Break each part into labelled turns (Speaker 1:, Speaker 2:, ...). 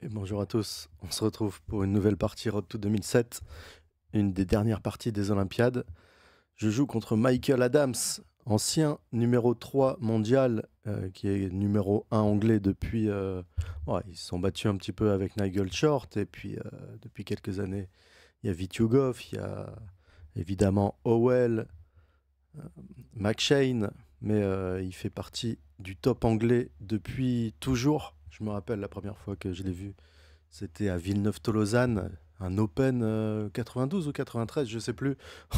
Speaker 1: Et bonjour à tous, on se retrouve pour une nouvelle partie Road to 2007, une des dernières parties des Olympiades. Je joue contre Michael Adams, ancien numéro 3 mondial, qui est numéro 1 anglais depuis... ouais, ils se sont battus un petit peu avec Nigel Short, et puis depuis quelques années, il y a Vitugov, il y a évidemment Howell, euh, McShane, mais il fait partie du top anglais depuis toujours. Je me rappelle la première fois que je l'ai vu, c'était à Villeneuve-Tolosane, un Open 92 ou 93, je sais plus.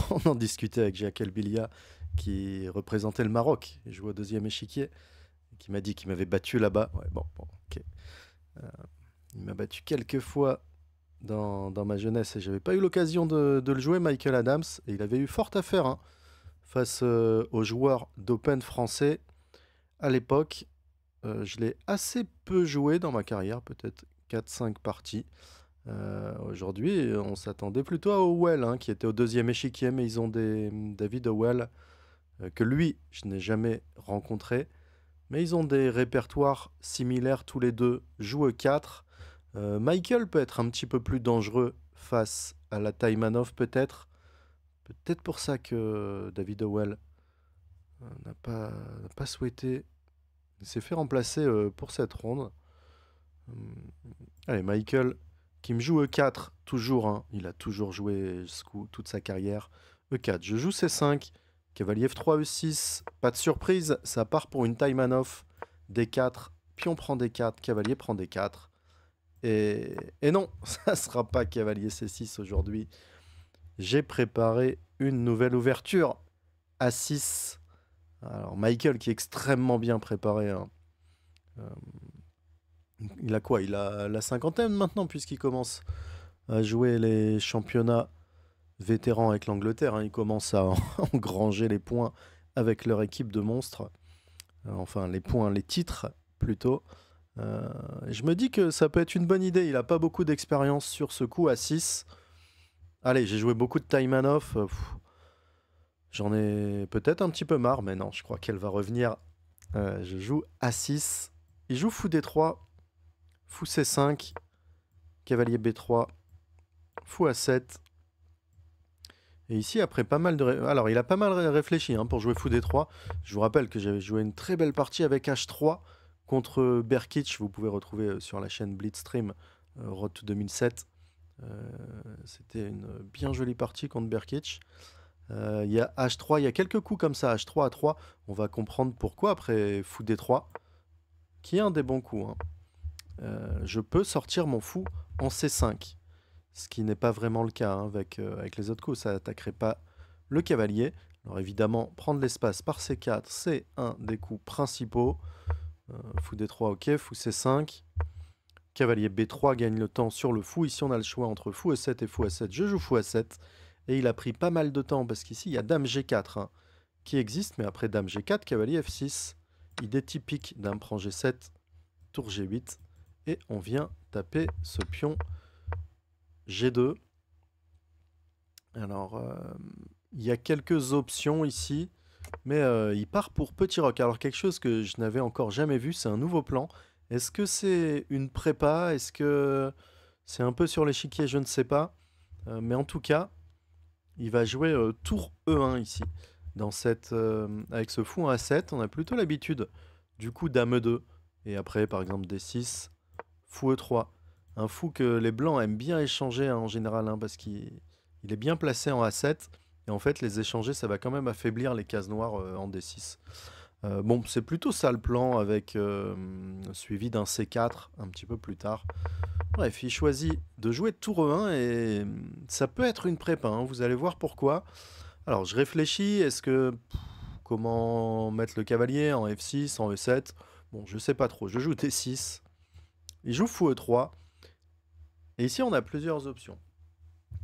Speaker 1: On en discutait avec Jacques Elbilia qui représentait le Maroc et jouait au deuxième échiquier, et qui m'a dit qu'il m'avait battu là-bas. Ouais, bon, ok. Euh, il m'a battu quelques fois dans ma jeunesse et j'avais pas eu l'occasion de le jouer, Michael Adams, et il avait eu fort à faire, hein, face aux joueurs d'Open français à l'époque. Je l'ai assez peu joué dans ma carrière, peut-être 4-5 parties. Aujourd'hui, on s'attendait plutôt à Howell, hein, qui était au deuxième échiquier, mais ils ont David Howell, que lui, je n'ai jamais rencontré. Mais ils ont des répertoires similaires tous les deux. Joue E4. Michael peut être un petit peu plus dangereux face à la Taimanov, peut-être. Peut-être pour ça que David Howell n'a pas souhaité. Il s'est fait remplacer pour cette ronde. Hum, Allez, Michael, qui me joue E4, toujours, hein. Il a toujours joué toute sa carrière. E4, je joue C5, cavalier F3, E6, pas de surprise, ça part pour une Taimanov. D4, pion prend D4, cavalier prend D4. Et non, ça sera pas cavalier C6 aujourd'hui. J'ai préparé une nouvelle ouverture. A6. Alors, Michael qui est extrêmement bien préparé, hein. Euh, il a quoi? Il a la cinquantaine maintenant, puisqu'il commence à jouer les championnats vétérans avec l'Angleterre, hein. Ils commencent à engranger les points avec leur équipe de monstres. Enfin, les points, les titres plutôt. Je me dis que ça peut être une bonne idée. Il n'a pas beaucoup d'expérience sur ce coup à 6. Allez, j'ai joué beaucoup de Taimanov. J'en ai peut-être un petit peu marre, mais non, je crois qu'elle va revenir. Je joue A6. Il joue fou D3, fou C5, cavalier B3, fou A7. Et ici, après pas mal de... Alors, il a pas mal réfléchi, hein, pour jouer fou D3. Je vous rappelle que j'avais joué une très belle partie avec H3 contre Berkic. Vous pouvez retrouver sur la chaîne Blitzstream Road to 2007. C'était une bien jolie partie contre Berkic. Il y a H3, il y a quelques coups comme ça, H3 à 3. On va comprendre pourquoi après fou D3, qui est un des bons coups, hein. Je peux sortir mon fou en C5. Ce qui n'est pas vraiment le cas, hein, avec les autres coups. Ça n'attaquerait pas le cavalier. Alors évidemment, prendre l'espace par C4, c'est un des coups principaux. Fou D3, ok. Fou C5. Cavalier B3 gagne le temps sur le fou. Ici, on a le choix entre fou E7 et fou A7. Je joue fou A7. Et il a pris pas mal de temps, parce qu'ici, il y a dame G4, hein, qui existe. Mais après dame G4, cavalier F6. Idée typique, dame prend G7, tour G8. Et on vient taper ce pion G2. Alors, il y a quelques options ici, mais il part pour Petit Roc. Alors, quelque chose que je n'avais encore jamais vu, c'est un nouveau plan. Est-ce que c'est une prépa? Est-ce que c'est un peu sur l'échiquier? Je ne sais pas. Mais en tout cas, il va jouer tour E1 ici. Avec ce fou en A7, on a plutôt l'habitude du coup Dame E2. Et après, par exemple, D6, fou E3. Un fou que les blancs aiment bien échanger, hein, en général, hein, parce qu'il est bien placé en A7. Et en fait, les échanger, ça va quand même affaiblir les cases noires en D6. Bon, c'est plutôt ça le plan, avec suivi d'un C4 un petit peu plus tard. Bref, il choisit de jouer tour E1 et ça peut être une prépa, hein, vous allez voir pourquoi. Alors, je réfléchis, comment mettre le cavalier en F6, en E7? Bon, je sais pas trop, je joue D6. Il joue fou E3. Et ici, on a plusieurs options.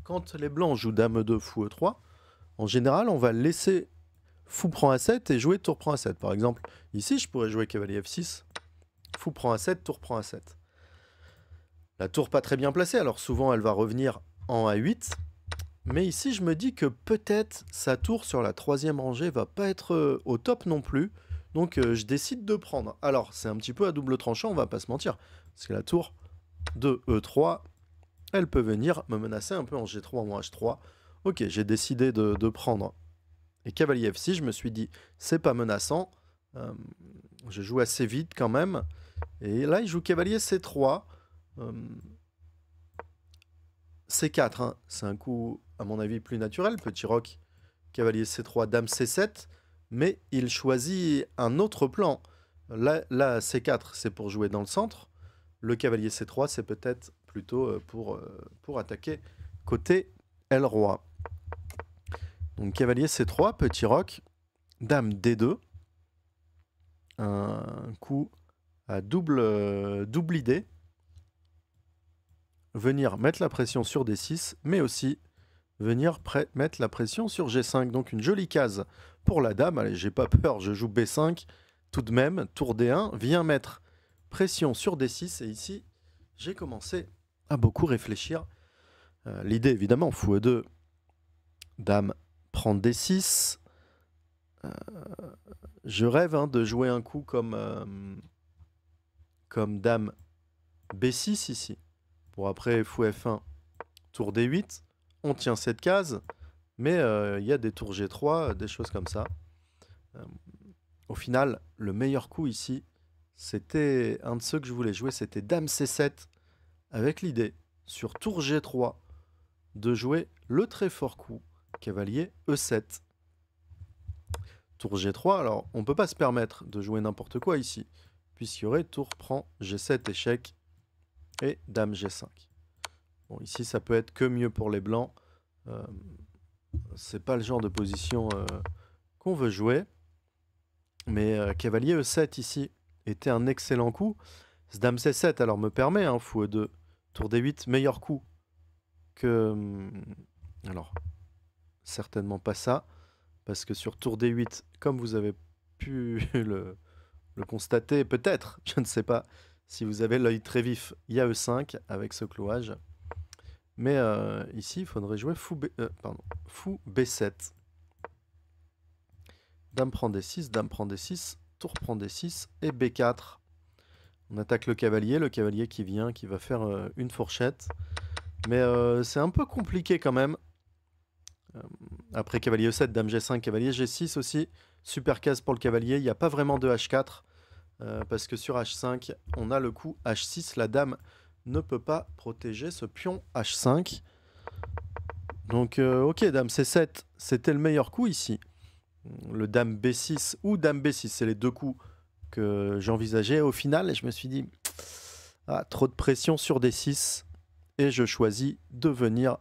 Speaker 1: Quand les blancs jouent dame E2, fou E3, en général, on va laisser fou prend A7 et jouer tour prend A7. Par exemple, ici, je pourrais jouer cavalier F6, fou prend A7, tour prend A7. La tour pas très bien placée, alors souvent elle va revenir en A8. Mais ici, je me dis que peut-être sa tour sur la troisième rangée va pas être au top non plus. Donc je décide de prendre. Alors, c'est un petit peu à double tranchant, on va pas se mentir. Parce que la tour de E3, elle peut venir me menacer un peu en G3 ou en H3. Ok, j'ai décidé de prendre. Et cavalier F6, je me suis dit, c'est pas menaçant. Je joue assez vite quand même. Et là, il joue cavalier C3. C4, hein. C'est un coup, à mon avis, plus naturel. Petit roc, cavalier C3, dame C7. Mais il choisit un autre plan. Là C4, c'est pour jouer dans le centre. Le cavalier C3, c'est peut-être plutôt pour attaquer côté L-Roi. Donc cavalier C3, petit roc, dame D2. Un coup à double idée. Venir mettre la pression sur D6, mais aussi venir mettre la pression sur G5. Donc une jolie case pour la dame. Allez, j'ai pas peur, je joue B5. Tout de même, tour D1, vient mettre pression sur D6. Et ici, j'ai commencé à beaucoup réfléchir. L'idée, évidemment, fou E2, dame prend D6. Je rêve de jouer un coup comme dame B6 ici. Pour après fou F1, tour D8. On tient cette case, mais il y a des tours G3, des choses comme ça. Au final, le meilleur coup ici, c'était un de ceux que je voulais jouer, c'était dame C7, avec l'idée, sur tour G3, de jouer le très fort coup, cavalier E7. Tour G3, alors on ne peut pas se permettre de jouer n'importe quoi ici, puisqu'il y aurait tour prend G7 échec et dame G5. Bon, ici ça peut être que mieux pour les blancs. C'est pas le genre de position qu'on veut jouer. Mais cavalier E7 ici était un excellent coup. Ce dame C7 alors me permet, fou E2, tour D8, meilleur coup que... alors, certainement pas ça, parce que sur tour D8, comme vous avez pu le constater, peut-être, je ne sais pas, si vous avez l'œil très vif, il y a E5 avec ce clouage. Mais ici, il faudrait jouer fou B7. Dame prend D6, dame prend D6, tour prend D6 et B4. On attaque le cavalier qui vient, qui va faire une fourchette. Mais c'est un peu compliqué quand même. Après cavalier E7, dame G5, cavalier G6 aussi. Super case pour le cavalier, il n'y a pas vraiment de H4. Parce que sur H5, on a le coup H6. La dame ne peut pas protéger ce pion H5. Donc ok, dame C7, c'était le meilleur coup ici. Le dame B6 ou dame B6, c'est les deux coups que j'envisageais au final. Et je me suis dit, trop de pression sur D6. Et je choisis de venir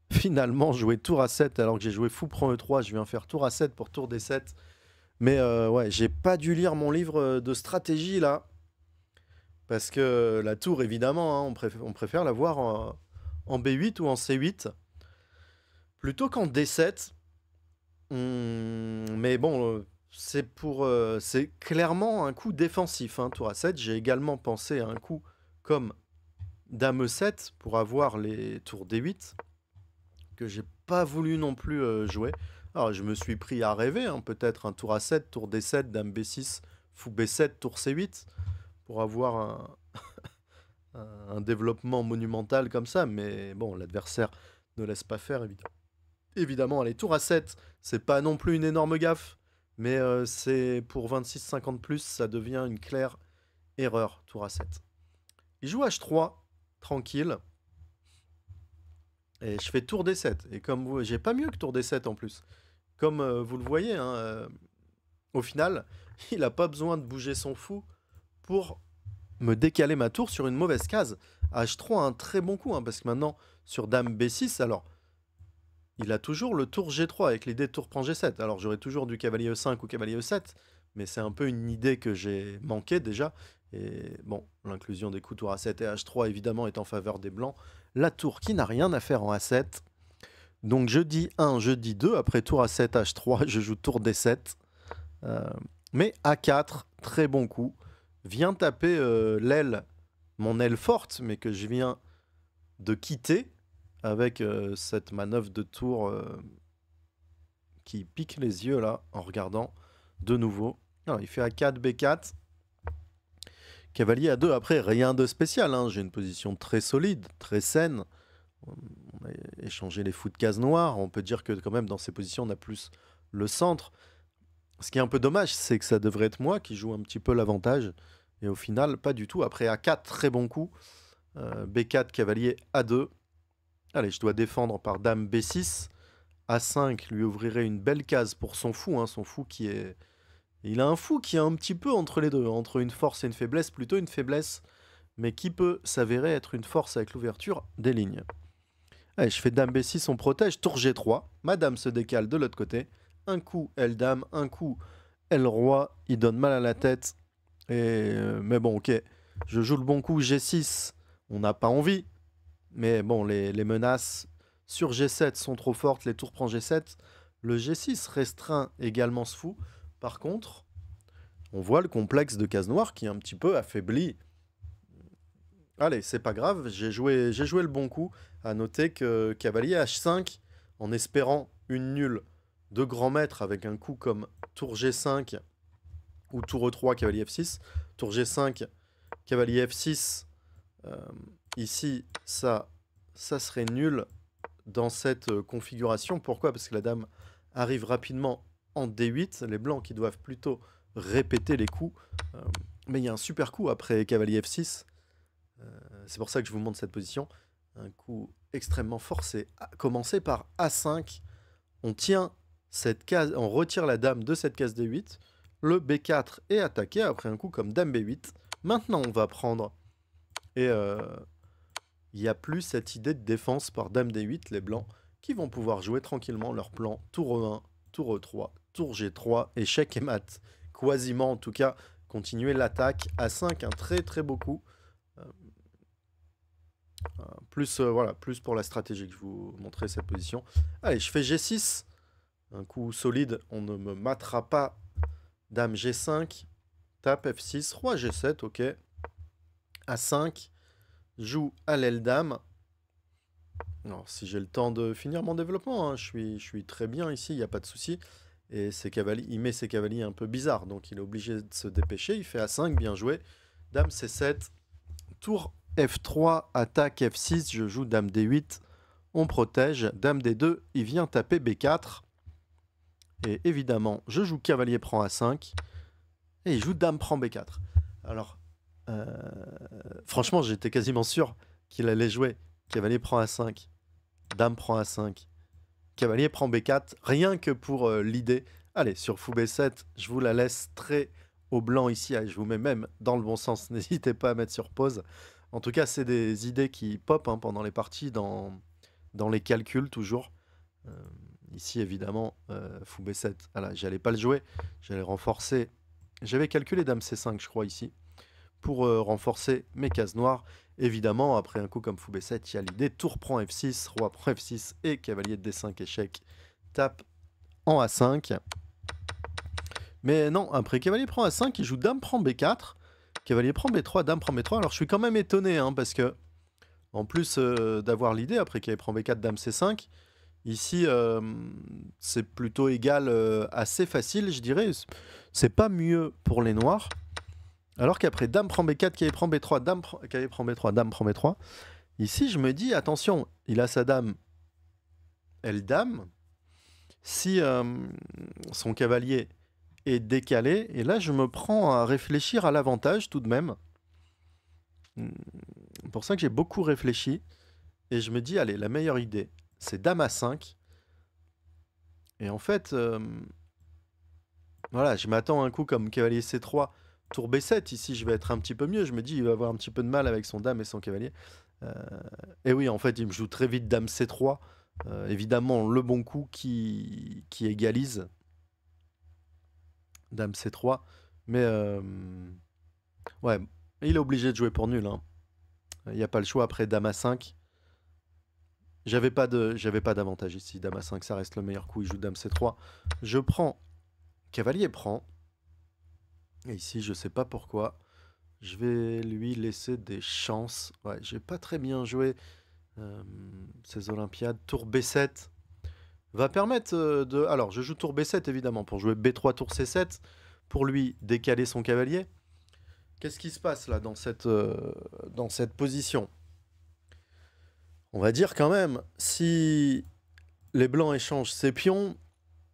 Speaker 1: finalement jouer tour A7 alors que j'ai joué fou prend E3. Je viens faire tour A7 pour tour D7. Mais ouais, j'ai pas dû lire mon livre de stratégie là. Parce que la tour, évidemment, on préfère la voir en B8 ou en C8. Plutôt qu'en D7. Mais bon, c'est clairement un coup défensif, tour A7. J'ai également pensé à un coup comme dame E7 pour avoir les tours D8 que j'ai pas voulu non plus jouer. Alors je me suis pris à rêver, peut-être un tour A7, tour D7, dame B6, fou B7, tour C8 pour avoir un développement monumental comme ça. Mais bon, l'adversaire ne laisse pas faire, évidemment. Allez, tour A7, c'est pas non plus une énorme gaffe, mais c'est pour 26-50 plus, ça devient une claire erreur, tour A7. Il joue H3, tranquille. Et je fais tour D7. Et comme vous, j'ai pas mieux que tour D7 en plus. Comme vous le voyez, au final, il n'a pas besoin de bouger son fou pour me décaler ma tour sur une mauvaise case. H3 un très bon coup, parce que maintenant, sur dame B6, alors, il a toujours le tour G3 avec l'idée de tour prend G7. Alors, j'aurais toujours du cavalier E5 ou cavalier E7, mais c'est un peu une idée que j'ai manqué déjà. Et bon, l'inclusion des coups tour A7 et H3 évidemment est en faveur des blancs. La tour qui n'a rien à faire en A7. Donc je dis 1, je dis 2. Après tour A7, H3, je joue tour D7. Mais A4, très bon coup. Vient taper l'aile, mon aile forte, mais que je viens de quitter avec cette manœuvre de tour qui pique les yeux là en regardant de nouveau. Alors, il fait A4, B4. Cavalier A2, après, rien de spécial, hein. J'ai une position très solide, très saine. On a échangé les fous de case noires. On peut dire que quand même, dans ces positions, on a plus le centre. Ce qui est un peu dommage, c'est que ça devrait être moi qui joue un petit peu l'avantage. Et au final, pas du tout. Après A4, très bon coup. B4, cavalier A2. Allez, je dois défendre par dame B6. A5 lui ouvrirait une belle case pour son fou. Son fou qui est... Il a un fou qui est un petit peu entre les deux. Entre une force et une faiblesse. Plutôt une faiblesse. Mais qui peut s'avérer être une force avec l'ouverture des lignes. Allez, je fais dame B6, on protège. Tour G3. Ma dame se décale de l'autre côté. Un coup, L dame. Un coup, L roi. Il donne mal à la tête. Mais bon, ok. Je joue le bon coup G6. On n'a pas envie. Mais bon, les menaces sur G7 sont trop fortes. Les tours prend G7. Le G6 restreint également ce fou. Par contre, on voit le complexe de case noire qui est un petit peu affaibli. Allez, c'est pas grave. J'ai joué le bon coup. À noter que cavalier H5, en espérant une nulle de grand maître avec un coup comme tour G5 ou tour E3, cavalier F6. Tour G5, cavalier F6. Ici, ça serait nul dans cette configuration. Pourquoi? Parce que la dame arrive rapidement en D8. Les blancs qui doivent plutôt répéter les coups. Mais il y a un super coup après cavalier F6. C'est pour ça que je vous montre cette position. Un coup extrêmement fort, c'est commencer par A5. On tient cette case, on retire la dame de cette case D8. Le B4 est attaqué après un coup comme dame B8. Maintenant, on va prendre... Et il n'y a plus cette idée de défense par dame D8, les blancs, qui vont pouvoir jouer tranquillement leur plan tour E1, tour E3, tour G3, échec et mat. Quasiment, en tout cas, continuer l'attaque. A5, un très très beau coup. Voilà, plus pour la stratégie que je vous montrais cette position. Allez, je fais G6. Un coup solide, on ne me matera pas. Dame G5. Tape F6. Roi G7, ok. A5. Joue à l'aile dame. Alors, si j'ai le temps de finir mon développement, je suis très bien ici, il n'y a pas de souci. Et ses cavaliers, il met ses cavaliers un peu bizarres, donc il est obligé de se dépêcher. Il fait A5, bien joué. Dame C7. Tour F3, attaque F6, je joue dame D8, on protège, dame D2, il vient taper B4, et évidemment, je joue cavalier prend A5, et il joue dame prend B4. Alors, franchement, j'étais quasiment sûr qu'il allait jouer cavalier prend A5, dame prend A5, cavalier prend B4, rien que pour l'idée. Allez, sur fou B7, je vous la laisse très au blanc ici, je vous mets même dans le bon sens, n'hésitez pas à mettre sur pause. En tout cas, c'est des idées qui pop pendant les parties, dans les calculs toujours. Ici, évidemment, fou B7. Voilà, j'allais pas le jouer, j'allais renforcer. J'avais calculé dame C5, je crois, ici, pour renforcer mes cases noires. Évidemment, après un coup comme fou B7, il y a l'idée tour prend F6, roi prend F6 et cavalier de D5 échec. Tape en A5. Mais non, après cavalier prend A5, il joue dame prend B4. Cavalier prend B3, dame prend B3. Alors je suis quand même étonné, parce que, en plus d'avoir l'idée, après cavalier prend B4, dame C5, ici, c'est plutôt égal, assez facile, je dirais. C'est pas mieux pour les noirs. Alors qu'après dame prend B4, cavalier prend B3, cavalier prend B3, dame prend B3. Ici, je me dis, attention, il a sa dame, L dame. Si son cavalier est décalé, et là je me prends à réfléchir à l'avantage tout de même. C'est pour ça que j'ai beaucoup réfléchi, et je me dis, allez, la meilleure idée, c'est dame A5. Et en fait, voilà, je m'attends à un coup comme cavalier C3, tour B7, ici je vais être un petit peu mieux, je me dis, il va avoir un petit peu de mal avec son dame et son cavalier. Et oui, en fait, il me joue très vite dame C3, évidemment le bon coup qui égalise. Dame C3. Mais ouais, il est obligé de jouer pour nul. Il n'y a pas le choix après dame A5. J'avais pas d'avantage ici. Dame A5, ça reste le meilleur coup. Il joue dame C3. Je prends. Cavalier prend. Et ici, je sais pas pourquoi. Je vais lui laisser des chances. Ouais, j'ai pas très bien joué ces Olympiades. Tour B7 va permettre de... Alors, je joue tour B7, évidemment, pour jouer B3, tour C7, pour lui décaler son cavalier. Qu'est-ce qui se passe là dans cette position? On va dire quand même, si les blancs échangent ces pions,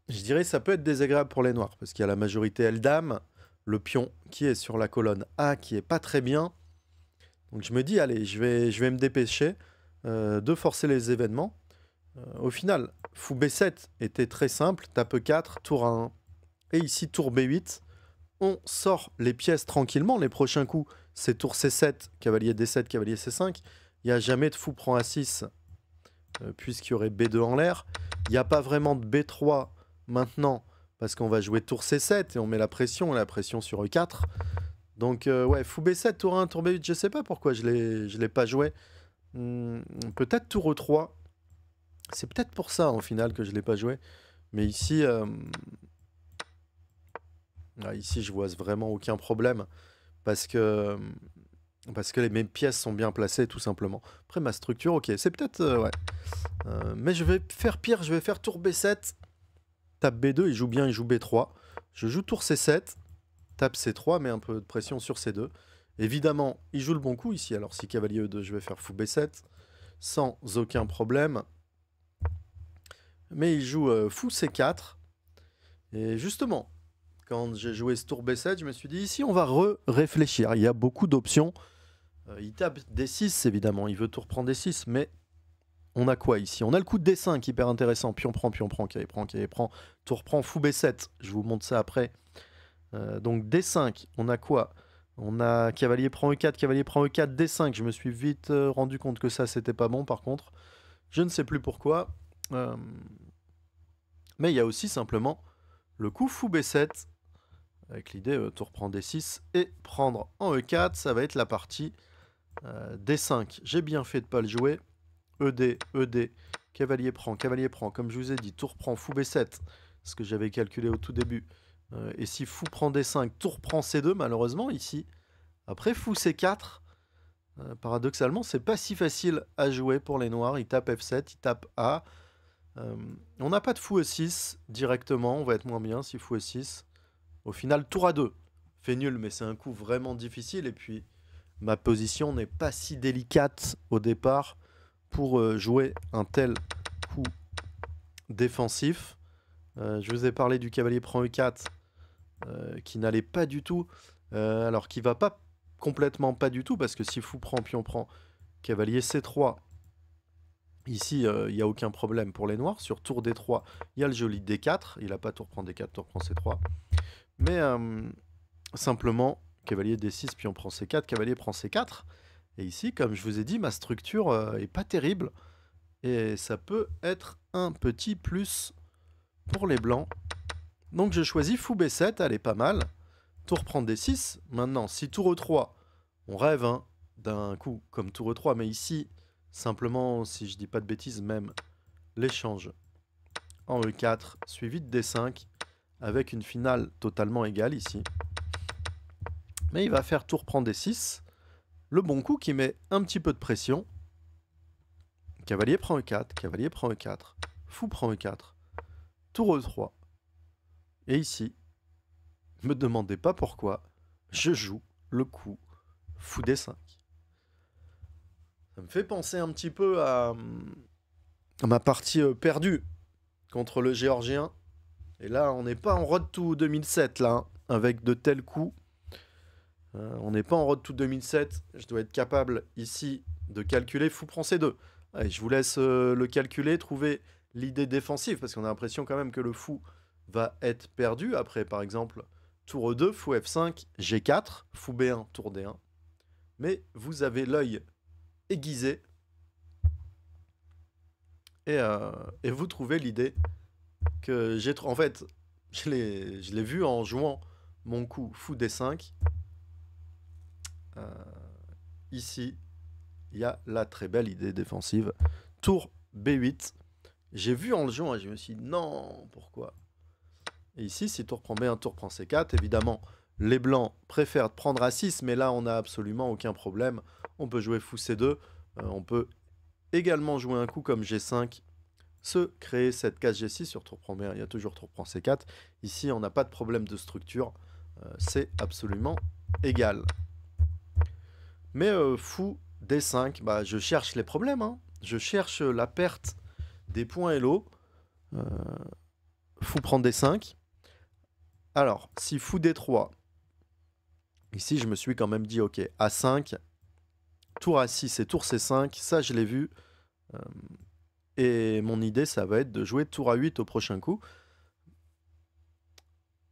Speaker 1: je dirais que ça peut être désagréable pour les noirs, parce qu'il y a la majorité L-Dame, le pion qui est sur la colonne A, qui est pas très bien. Donc je me dis, allez, je vais me dépêcher de forcer les événements. Au final, fou B7 était très simple, tape 4, tour A1. Et ici, tour B8, on sort les pièces tranquillement. Les prochains coups, c'est tour C7, cavalier D7, cavalier C5. Il n'y a jamais de fou prend A6, puisqu'il y aurait B2 en l'air. Il n'y a pas vraiment de B3 maintenant, parce qu'on va jouer tour C7 et on met la pression sur E4. Donc ouais, fou B7, tour 1, tour B8, je sais pas pourquoi je l'ai pas joué. Peut-être tour E3. C'est peut-être pour ça, au final, que je l'ai pas joué. Mais ici, ici, je vois vraiment aucun problème. Parce que mes pièces sont bien placées, tout simplement. Après, ma structure, ok, c'est peut-être... ouais. Mais je vais faire pire, je vais faire tour B7. Tape B2, il joue bien, il joue B3. Je joue tour C7. Tape C3, met un peu de pression sur C2. Évidemment, il joue le bon coup ici. Alors si cavalier E2, je vais faire fou B7. Sans aucun problème. Mais il joue fou C4. Et justement, quand j'ai joué ce tour B7, je me suis dit, ici, on va réfléchir. Il y a beaucoup d'options. Il tape D6, évidemment. Il veut tour prendre D6, mais on a quoi ici? On a le coup de D5, hyper intéressant. Pion prend, cavalier prend. Tour prend, fou B7. Je vous montre ça après. Donc D5, on a quoi? On a cavalier prend E4, cavalier prend E4, D5. Je me suis vite rendu compte que ça, c'était pas bon, par contre. Je ne sais plus pourquoi. Mais il y a aussi simplement le coup fou B7, avec l'idée tour prend D6 et prendre en E4. Ça va être la partie D5. J'ai bien fait de ne pas le jouer. ED, ED, cavalier prend. Comme je vous ai dit, tour prend fou B7, ce que j'avais calculé au tout début. Et si fou prend D5, tour prend C2, malheureusement, ici. Après fou C4, paradoxalement, c'est pas si facile à jouer pour les noirs. Il tape F7, il tape A. On n'a pas de fou E6 directement, on va être moins bien si fou E6. Au final, tour A2. Fait nul, mais c'est un coup vraiment difficile. Et puis, ma position n'est pas si délicate au départ pour jouer un tel coup défensif. Je vous ai parlé du cavalier prend E4, qui n'allait pas du tout. Alors qu'il va pas complètement pas du tout, parce que si fou prend, pion prend, cavalier C3. Ici, il n'y a aucun problème pour les noirs. Sur tour D3, il y a le joli D4. Il n'a pas tour prend D4, tour prend C3. Mais simplement, cavalier D6, pion prend C4, cavalier prend C4. Et ici, comme je vous ai dit, ma structure est pas terrible. Et ça peut être un petit plus pour les blancs. Donc je choisis fou B7, elle est pas mal. Tour prend D6. Maintenant, si tour E3, on rêve d'un coup comme tour E3, mais ici, simplement, si je dis pas de bêtises, même l'échange en E4, suivi de D5, avec une finale totalement égale ici. Mais il va faire tour prend D6. Le bon coup qui met un petit peu de pression. Cavalier prend E4, cavalier prend E4, fou prend E4, tour E3. Et ici, ne me demandez pas pourquoi, je joue le coup fou D5. Ça me fait penser un petit peu à ma partie perdue contre le Géorgien. Et là, on n'est pas en Road to 2007, là, avec de tels coups. On n'est pas en Road to 2007. Je dois être capable, ici, de calculer fou prend C2. Allez, je vous laisse le calculer, trouver l'idée défensive, parce qu'on a l'impression quand même que le fou va être perdu. Après, par exemple, tour E2, fou F5, G4, fou B1, tour D1. Mais vous avez l'œil aiguisé et vous trouvez l'idée que j'ai... En fait, je l'ai vu en jouant mon coup fou D5. Ici, il y a la très belle idée défensive. Tour B8. J'ai vu en le jouant et je me suis dit non, pourquoi? Et ici, si tour prend B1, tour prend C4, évidemment, les blancs préfèrent prendre A6, mais là, on n'a absolument aucun problème. On peut jouer fou C2. On peut également jouer un coup comme G5, se créer cette case G6 sur tour prend B1. Il y a toujours tour prend C4. Ici, on n'a pas de problème de structure. C'est absolument égal. Mais fou D5, bah, je cherche les problèmes, hein. Je cherche la perte des points Hello. Fou prend D5. Alors, si fou D3, ici je me suis quand même dit, ok, A5, tour A6 et tour C5, ça je l'ai vu. Et mon idée, ça va être de jouer tour A8 au prochain coup.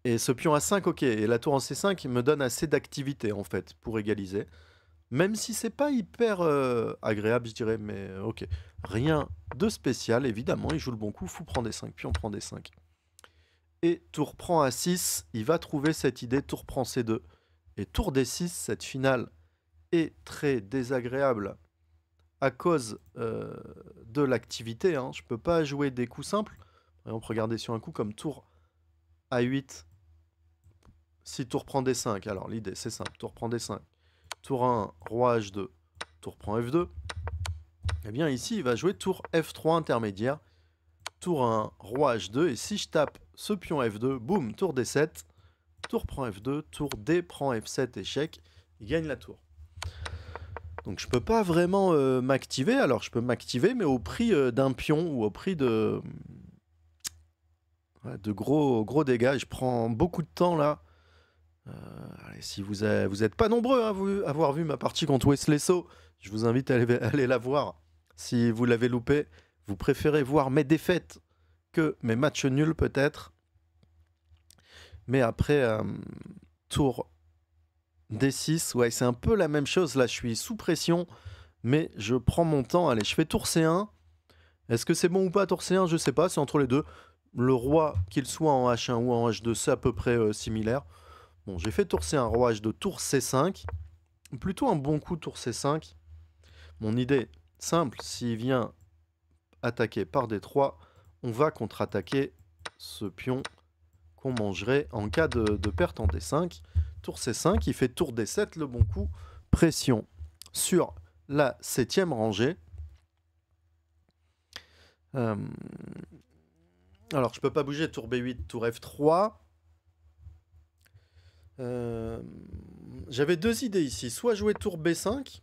Speaker 1: Et ce pion A5, ok, et la tour en C5 me donne assez d'activité en fait pour égaliser. Même si c'est pas hyper agréable, je dirais, mais ok. Rien de spécial, évidemment, il joue le bon coup, fou prend D5, pion prend D5. Et tour prend A6, il va trouver cette idée, tour prend C2. Et tour D6, cette finale est très désagréable à cause de l'activité. Hein. Je peux pas jouer des coups simples. Par exemple, regardez sur un coup comme tour A8, si tour prend D5, alors l'idée c'est simple, tour prend D5, tour 1, roi H2, tour prend F2, eh bien ici il va jouer tour F3 intermédiaire, tour 1, roi H2, et si je tape ce pion F2, boum, tour D7, tour prend F2, tour D prend F7, échec, il gagne la tour. Donc je peux pas vraiment m'activer, alors je peux m'activer, mais au prix d'un pion ou au prix de gros dégâts. Je prends beaucoup de temps là. Allez, si vous êtes pas nombreux à avoir vu ma partie contre Wesley So, je vous invite à aller la voir. Si vous l'avez loupé, vous préférez voir mes défaites que mes matchs nuls peut-être. Mais après, tour D6, ouais, c'est un peu la même chose. Là, je suis sous pression, mais je prends mon temps. Allez, je fais tour C1. Est-ce que c'est bon ou pas tour C1? Je sais pas, c'est entre les deux. Le roi, qu'il soit en H1 ou en H2, c'est à peu près similaire. Bon, j'ai fait tour C1, roi H2, tour C5. Plutôt un bon coup tour C5. Mon idée, simple, s'il vient attaquer par D3, on va contre-attaquer ce pion qu'on mangerait en cas de perte en D5. Tour C5, il fait tour D7, le bon coup. Pression sur la 7e rangée. Alors, je peux pas bouger, tour B8, tour F3. J'avais deux idées ici. Soit jouer tour B5,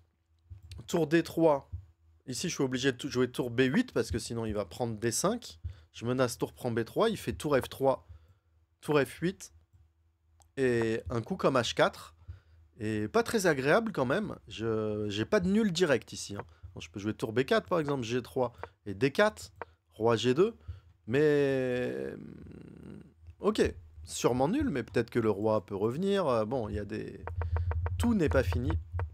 Speaker 1: tour D3. Ici, je suis obligé de jouer tour B8 parce que sinon, il va prendre D5. Je menace tour prend B3. Il fait tour F3, tour F8. Et un coup comme H4. Et pas très agréable quand même. J'ai pas de nul direct ici. Hein. Donc, je peux jouer tour B4 par exemple, G3 et D4, roi G2. Mais... Ok, sûrement nul, mais peut-être que le roi peut revenir. Bon, il y a des... Tout n'est pas fini.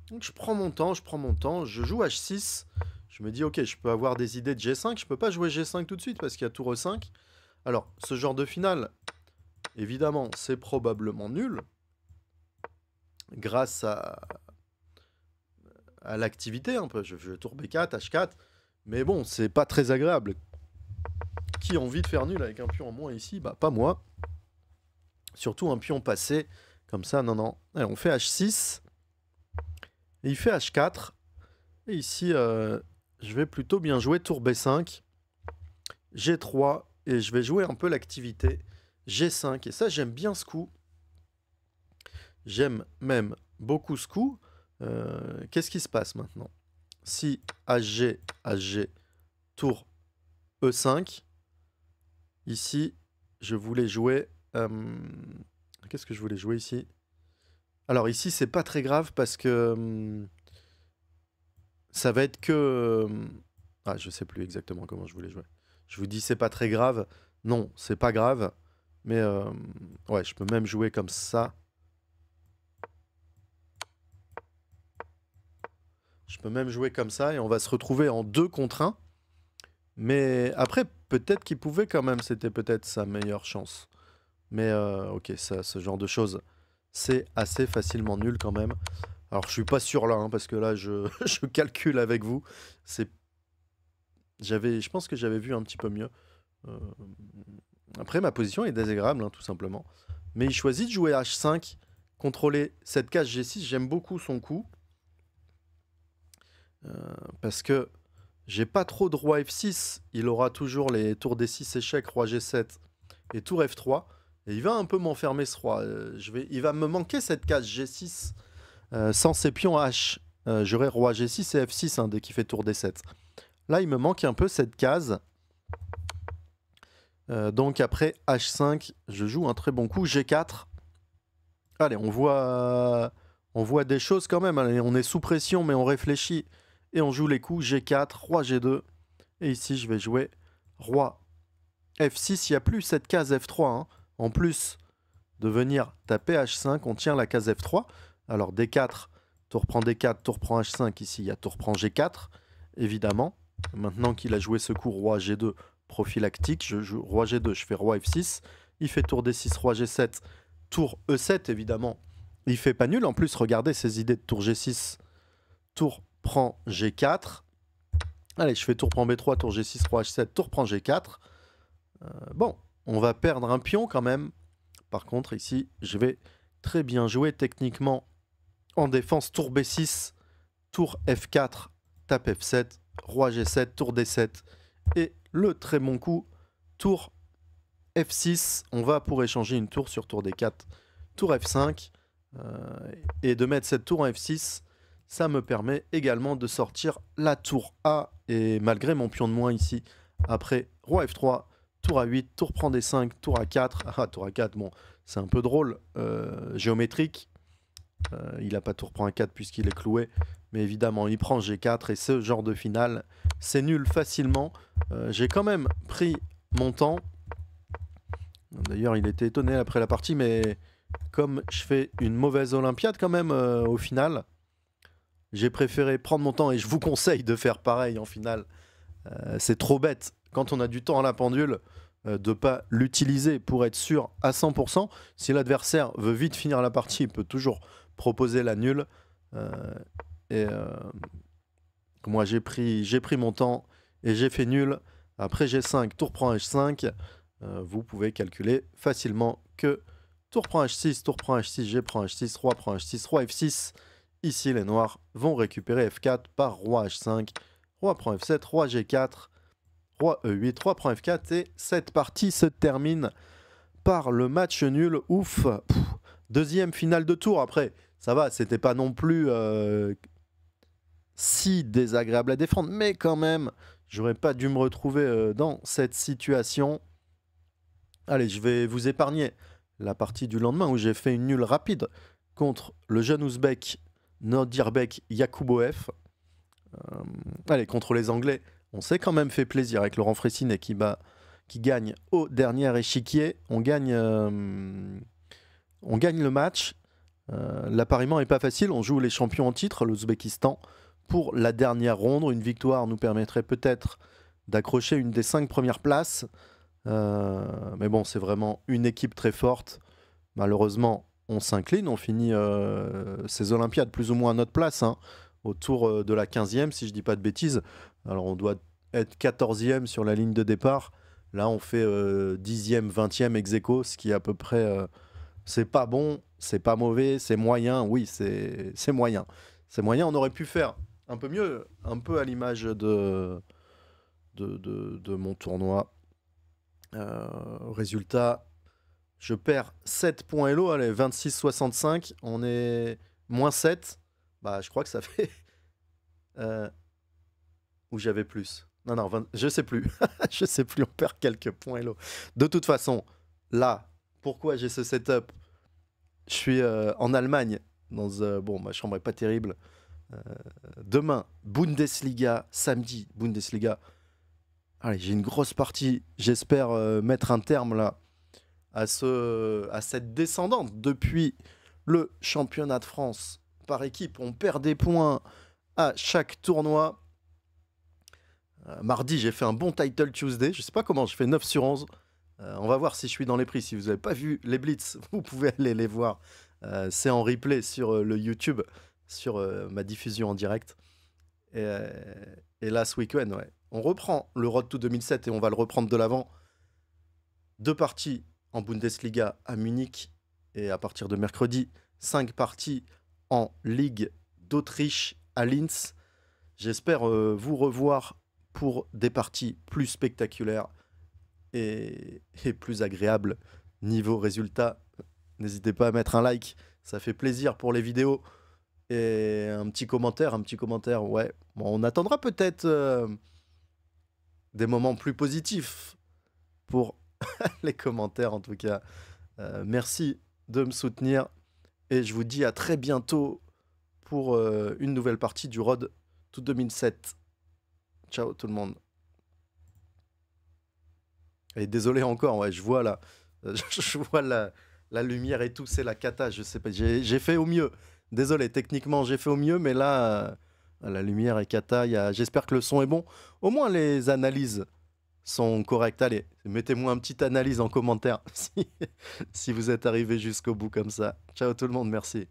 Speaker 1: Donc je prends mon temps, je joue H6. Je me dis, ok, je peux avoir des idées de G5. Je peux pas jouer G5 tout de suite parce qu'il y a tour E5. Alors, ce genre de finale, évidemment, c'est probablement nul. Grâce à l'activité un peu. Je tour B4, H4. Mais bon, c'est pas très agréable. Qui a envie de faire nul avec un pion en moins ici? Bah, pas moi. Surtout un pion passé. Comme ça, non, non. Allez, on fait H6. Et il fait H4. Et ici, je vais plutôt bien jouer tour B5. G3. Et je vais jouer un peu l'activité. G5. Et ça, j'aime bien ce coup. J'aime même beaucoup ce coup. Qu'est-ce qui se passe maintenant? Si HG, HG, tour E5. Ici, je voulais jouer... Qu'est-ce que je voulais jouer ici? Alors ici, c'est pas très grave parce que... ça va être que... ah, je sais plus exactement comment je voulais jouer. Je vous dis, c'est pas très grave. Non, c'est pas grave. Mais ouais, je peux même jouer comme ça. Je peux même jouer comme ça et on va se retrouver en 2 contre 1. Mais après, peut-être qu'il pouvait quand même. C'était peut-être sa meilleure chance. Mais ok, ça, ce genre de choses, c'est assez facilement nul quand même. Alors, je suis pas sûr là, hein, parce que là, je calcule avec vous. Je pense que j'avais vu un petit peu mieux. Après, ma position est désagréable, hein, tout simplement. Mais il choisit de jouer H5, contrôler cette case G6. J'aime beaucoup son coup. Parce que j'ai pas trop de roi F6. Il aura toujours les tours D6 échecs, roi G7 et tour F3. Et il va un peu m'enfermer ce roi. Il va me manquer cette case G6 sans ses pions H j'aurai roi G6 et F6 hein, dès qu'il fait tour D7. Là, il me manque un peu cette case. Donc après H5, je joue un très bon coup. G4. Allez, on voit des choses quand même. Allez, on est sous pression, mais on réfléchit. Et on joue les coups G4, roi G2. Et ici, je vais jouer roi F6. Il n'y a plus cette case F3. Hein. En plus de venir taper H5, on tient la case F3. Alors D4, tour prend D4, tour prend H5. Ici, il y a tour prend G4, évidemment. Maintenant qu'il a joué ce coup roi G2 prophylactique, je joue roi G2, je fais roi F6. Il fait tour D6, roi G7, tour E7, évidemment. Il fait pas nul. En plus, regardez ces idées de tour G6. Tour prend G4. Allez, je fais tour prend B3, tour G6, roi H7, tour prend G4. Bon, on va perdre un pion quand même. Par contre, ici, je vais très bien jouer techniquement en défense. Tour B6, tour F4, tape F7, roi G7, tour D7. Et le très bon coup, tour F6. On va pour échanger une tour sur tour D4, tour F5. Et de mettre cette tour en F6, ça me permet également de sortir la tour A. Et malgré mon pion de moins ici, après roi F3, tour A8, tour prend D5, tour A4. Ah, tour A4, bon, c'est un peu drôle, géométrique. Il n'a pas tour prend A4 puisqu'il est cloué. Mais évidemment, il prend G4 et ce genre de finale, c'est nul facilement. J'ai quand même pris mon temps. D'ailleurs, il était étonné après la partie, mais comme je fais une mauvaise Olympiade quand même au final, j'ai préféré prendre mon temps et je vous conseille de faire pareil en finale. C'est trop bête quand on a du temps à la pendule de ne pas l'utiliser pour être sûr à 100%. Si l'adversaire veut vite finir la partie, il peut toujours proposer la nulle. Moi, j'ai pris mon temps et j'ai fait nul. Après G5, tour prend H5. Vous pouvez calculer facilement que tour prend H6, tour prend H6, G prend H6, roi prend H6, roi F6. Ici, les noirs vont récupérer F4 par roi H5, roi prend F7, roi G4, roi E8, roi prend F4. Et cette partie se termine par le match nul. Ouf. Deuxième finale de tour. Après, ça va, c'était pas non plus si désagréable à défendre, mais quand même, j'aurais pas dû me retrouver dans cette situation. Allez, je vais vous épargner la partie du lendemain où j'ai fait une nulle rapide contre le jeune ouzbek Nodirbek Yakouboev. Allez, contre les Anglais, on s'est quand même fait plaisir avec Laurent Fressinet qui gagne au dernier échiquier. On gagne le match. L'appariement n'est pas facile. On joue les champions en titre, l'Ouzbékistan, pour la dernière ronde. Une victoire nous permettrait peut-être d'accrocher une des 5 premières places. Mais bon, c'est vraiment une équipe très forte. Malheureusement, on s'incline. On finit ces Olympiades plus ou moins à notre place, hein, autour de la 15e, si je ne dis pas de bêtises. Alors, on doit être 14e sur la ligne de départ. Là, on fait 10e, 20e ex aequo, ce qui est à peu près... c'est pas bon, c'est pas mauvais, c'est moyen. Oui, c'est moyen. C'est moyen. On aurait pu faire un peu mieux, un peu à l'image de mon tournoi. Résultat, je perds 7 points Elo, allez, 26,65. On est moins 7. Bah, je crois que ça fait... Ou j'avais plus. Non, non, 20... je sais plus. Je sais plus, on perd quelques points Elo. De toute façon, là, pourquoi j'ai ce setup? Je suis en Allemagne. Bon, ma chambre est pas terrible. Demain, Bundesliga. Samedi, Bundesliga. Allez, j'ai une grosse partie. J'espère mettre un terme là à cette descendante depuis le championnat de France par équipe. On perd des points à chaque tournoi. Mardi, j'ai fait un bon Title Tuesday. Je sais pas comment, je fais 9 sur 11. On va voir si je suis dans les prix. Si vous n'avez pas vu les Blitz, vous pouvez aller les voir. C'est en replay sur le YouTube, sur ma diffusion en direct. Et là, ce week-end, ouais. On reprend le Road to 2007 et on va le reprendre de l'avant. 2 parties en Bundesliga à Munich. Et à partir de mercredi, 5 parties en Ligue d'Autriche à Linz. J'espère vous revoir pour des parties plus spectaculaires et plus agréables niveau résultat. N'hésitez pas à mettre un like, ça fait plaisir pour les vidéos. Et un petit commentaire, ouais. Bon, on attendra peut-être des moments plus positifs pour les commentaires, en tout cas. Merci de me soutenir et je vous dis à très bientôt pour une nouvelle partie du Road to 2007. Ciao tout le monde. Et désolé encore, ouais, je vois là, je vois la lumière et tout, c'est la cata, je sais pas, j'ai fait au mieux. Désolé, techniquement j'ai fait au mieux, mais là, la lumière est cata, j'espère que le son est bon. Au moins les analyses sont correctes. Allez, mettez-moi une petite analyse en commentaire si vous êtes arrivé jusqu'au bout comme ça. Ciao tout le monde, merci.